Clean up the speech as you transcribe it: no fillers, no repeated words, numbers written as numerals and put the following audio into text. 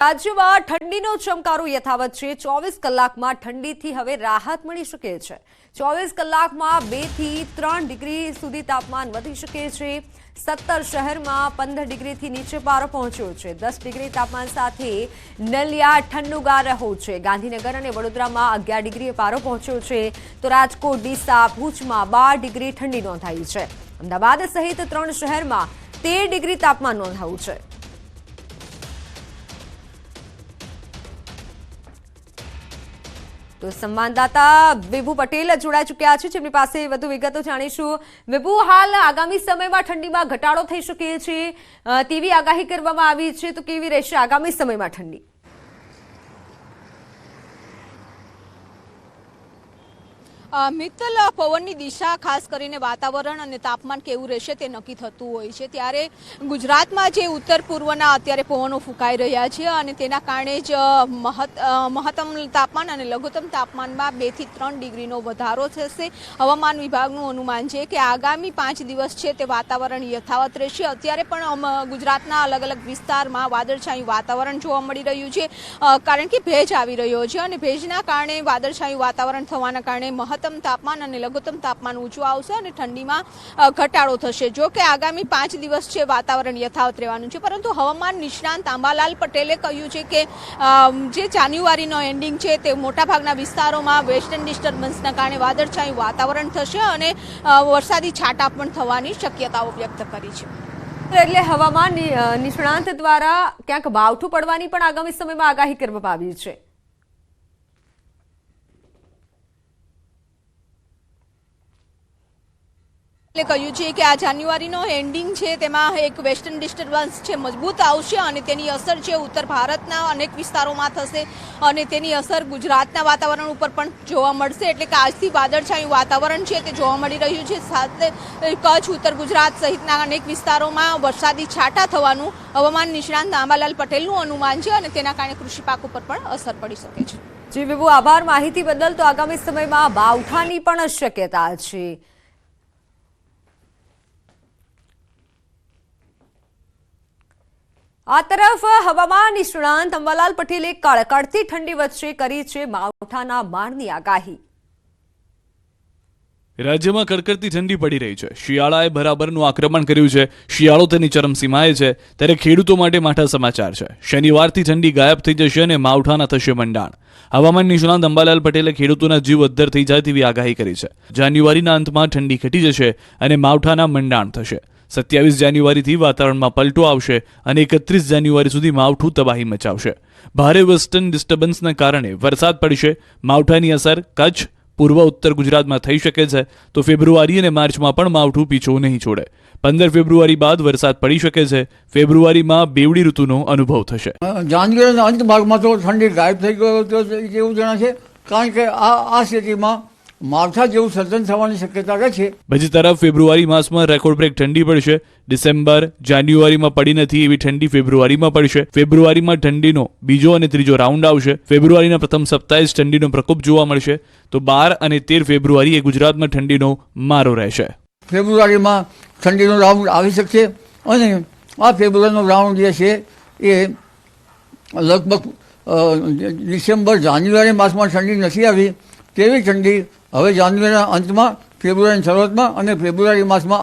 રાજ્યમાં ઠંડીનો ચમકારો યથાવત છે। 24 કલાકમાં ઠંડીથી હવે રાહત મળી શકે છે। 24 કલાકમાં 2 થી 3 ડિગ્રી સુધી તાપમાન વધી શકે છે। 17 શહેરમાં 15 ડિગ્રીથી નીચે પારો પહોંચ્યો છે। 10 ડિગ્રી તાપમાન સાથે નલિયા ઠંડુગાર રહ્યો છે। ગાંધીનગર અને વડોદરામાં 11 ડિગ્રીએ પારો પહોંચ્યો છે, તો રાજકોટ, ડીસા, ભુજમાં 12 ડિગ્રી ઠંડી નોંધાઈ છે। અમદાવાદ સહિત 3 શહેરમાં 13 ડિગ્રી તાપમાન નોંધાયું છે। तो संवाददाता विभू पटेल जोड़ाई चुक्या छे, जेमनी पासे વધુ વિગતો જાણીશું। વિભુ, હાલ આગામી સમયમાં ઠંડીમાં ઘટાડો થઈ શકે છે તેવી આગાહી કરવામાં આવી છે, તો કેવી રહેશે આગામી સમયમાં ઠંડી? મિત્તલ, પવનની દિશા ખાસ કરીને વાતાવરણ અને તાપમાન કેવું રહેશે તે નક્કી થતું હોય છે। ત્યારે ગુજરાતમાં જે ઉત્તર પૂર્વના અત્યારે પવનો ફૂંકાઈ રહ્યા છે અને તેના કારણે જ મહત્તમ તાપમાન અને લઘુત્તમ તાપમાનમાં 2 થી 3 ડિગ્રીનો વધારો થશે। હવામાન વિભાગનું અનુમાન છે કે આગામી 5 દિવસ છે તે વાતાવરણ યથાવત રહેશે। અત્યારે પણ ગુજરાતના અલગ અલગ વિસ્તારમાં વાદળછાયું વાતાવરણ જોવા મળી રહ્યું છે, કારણ કે ભેજ આવી રહ્યો છે અને ભેજના કારણે વાદળછાયું વાતાવરણ થવાના કારણે મહત્તમ તાપમાન અને લઘુત્તમ તાપમાન ઊંચું આવશે અને ઠંડીમાં ઘટાડો થશે। જો કે આગામી 5 દિવસ છે વાતાવરણ યથાવત રહેવાનું છે, પરંતુ હવામાન નિષ્ણાંત અંબાલાલ પટેલે કહ્યું છે કે જે જાન્યુઆરીનો એન્ડિંગ છે તે મોટાભાગના વિસ્તારોમાં વેસ્ટર્ન ડિસ્ટર્બન્સના કારણે વાદળછાયું વાતાવરણ થશે અને વરસાદી છાંટા પણ થવાની શક્યતાઓ વ્યક્ત કરી છે। એટલે હવામાન નિષ્ણાંત દ્વારા ક્યાંક માવઠું પડવાની પણ આગામી સમયમાં આગાહી કરવામાં આવી છે। કહ્યું છે કે આ જાન્યુઆરીનો એન્ડિંગ છે તેમાં એક વેસ્ટર્ન ડિસ્ટર્બન્સ છે મજબૂત આવશે અને તેની અસર છે ઉત્તર ભારતના અનેક વિસ્તારોમાં થશે અને તેની અસર ગુજરાતના વાતાવરણ ઉપર પણ જોવા મળશે। એટલે કે આજથી વાદળછાયું વાતાવરણ છે તે જોવા મળી રહ્યું છે। સાથે કચ્છ, ઉત્તર ગુજરાત સહિતના અનેક વિસ્તારોમાં વરસાદી છાંટા થવાનું હવામાન નિષ્ણાંત અંબાલાલ પટેલનું અનુમાન છે અને તેના કારણે કૃષિ પાક ઉપર પણ અસર પડી શકે છે। જી વિભુ, આભાર માહિતી બદલ। તો આગામી સમયમાં માવઠાની પણ શક્યતા છે। આ તરફ હવામાન નિષ્ણાંત અંબાલાલ પટેલે કડકડતી ઠંડી વચ્ચે કરી છે માવઠાના માળની આગાહી। રાજ્યમાં કડકડતી ઠંડી પડી રહી છે। શિયાળાએ બરાબરનું આક્રમણ કર્યું છે। શિયાળો તેની ચરમસીમાએ છે, ત્યારે ખેડૂતો માટે માઠા સમાચાર છે। શનિવારથી ઠંડી ગાયબ થઈ જશે અને માવઠાના થશે મંડાણ। હવામાન નિષ્ણાંત અંબાલાલ પટેલે ખેડૂતોના જીવ અદ્ધર થઈ જાય તેવી આગાહી કરી છે। જાન્યુઆરીના અંતમાં ઠંડી ઘટી જશે અને માવઠાના મંડાણ થશે। 27 જાન્યુઆરીથી વાતાવરણમાં પલટો આવશે અને 31 જાન્યુઆરી સુધી માવઠું તબાહી મચાવશે। ભારે વેસ્ટર્ન ડિસ્ટર્બન્સના કારણે વરસાદ પડશે। માવઠાની અસર કચ્છ, પૂર્વ ઉત્તર ગુજરાતમાં થઈ શકે છે, તો ફેબ્રુઆરી અને માર્ચમાં પણ માવઠું પીછો નહીં છોડે। 15 ફેબ્રુઆરી બાદ વરસાદ પડી શકે છે। ફેબ્રુઆરીમાં બેવડી ઋતુનો અનુભવ થશે। જાન્યુઆરીના અંત ભાગમાં તો ઠંડી ગાયબ થઈ ગયો એવું જણાશે, કારણ કે આ સ્થિતિમાં માવઠા જેવું સર્જન થવાની શક્યતા રહે છે। બીજી તરફ ફેબ્રુઆરી માસમાં રેકોર્ડ બ્રેક ઠંડી પડશે। ડિસેમ્બર, જાન્યુઆરીમાં પડી નથી એવી ઠંડી ફેબ્રુઆરીમાં પડશે। ફેબ્રુઆરીમાં ઠંડીનો બીજો અને ત્રીજો રાઉન્ડ આવશે। ફેબ્રુઆરીના પ્રથમ સપ્તાહે જ ઠંડીનો પ્રકોપ જોવા મળશે, તો 12 અને 13 ફેબ્રુઆરીએ ગુજરાતમાં ઠંડીનો મારો રહેશે। ફેબ્રુઆરીમાં ઠંડીનો રાઉન્ડ આવી શકશે અને આ ફેબ્રુઆરીનો રાઉન્ડ જે છે એ લગભગ ડિસેમ્બર, જાન્યુઆરી માસમાં ઠંડી નથી આવી તેવી ઠંડી હવે જાન્યુઆરીના અંતમાં, ફેબ્રુઆરીની શરૂઆતમાં અને ફેબ્રુઆરી માસમાં